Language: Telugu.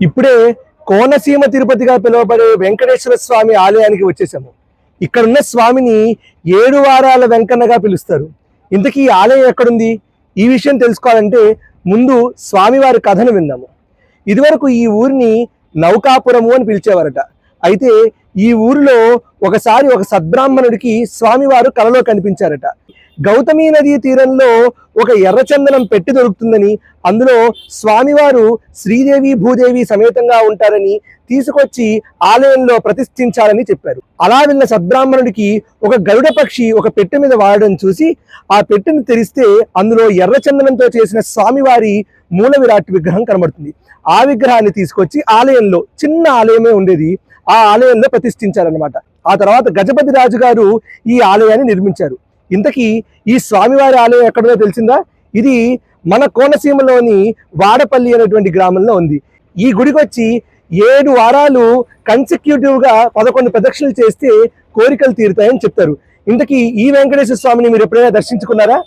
ఇప్పుడే కోనసీమ తిరుపతిగా పిలువబడే వెంకటేశ్వర స్వామి ఆలయానికి వచ్చేసాము. ఇక్కడున్న స్వామిని 7 వారాల వెంకన్నగా పిలుస్తారు. ఇంతకీ ఈ ఆలయం ఎక్కడుంది? ఈ విషయం తెలుసుకోవాలంటే ముందు స్వామివారి కథను విందాము. ఇదివరకు ఈ ఊరిని నౌకాపురము అని పిలిచేవారట. అయితే ఈ ఊరిలో ఒకసారి ఒక సద్బ్రాహ్మణుడికి స్వామివారు కలలో కనిపించారట. గౌతమీ నదీ తీరంలో ఒక ఎర్రచందనం పెట్టి దొరుకుతుందని, అందులో స్వామివారు శ్రీదేవి భూదేవి సమేతంగా ఉంటారని తీసుకొచ్చి ఆలయంలో ప్రతిష్ఠించాలని చెప్పారు. అలా విన్న సద్బ్రాహ్మణుడికి ఒక గరుడ పక్షి ఒక పెట్టె మీద వాడడం చూసి ఆ పెట్టెను తెరిస్తే అందులో ఎర్రచందనంతో చేసిన స్వామివారి మూల విరాట్ విగ్రహం కనబడుతుంది. ఆ విగ్రహాన్ని తీసుకొచ్చి ఆలయంలో, చిన్న ఆలయమే ఉండేది, ఆ ఆలయంలో ప్రతిష్ఠించారనమాట. ఆ తర్వాత గజపతి రాజు గారు ఈ ఆలయాన్ని నిర్మించారు. ఇంతకీ ఈ స్వామివారి ఆలయం ఎక్కడో తెలిసిందా? ఇది మన కోనసీమలోని వాడపల్లి అనేటువంటి గ్రామంలో ఉంది. ఈ గుడికి వచ్చి 7 వారాలు కన్సిక్యూటివ్గా 11 ప్రదక్షిణలు చేస్తే కోరికలు తీరుతాయని చెప్తారు. ఇంతకీ ఈ వెంకటేశ్వర స్వామిని మీరు ఎప్పుడైనా దర్శించుకున్నారా?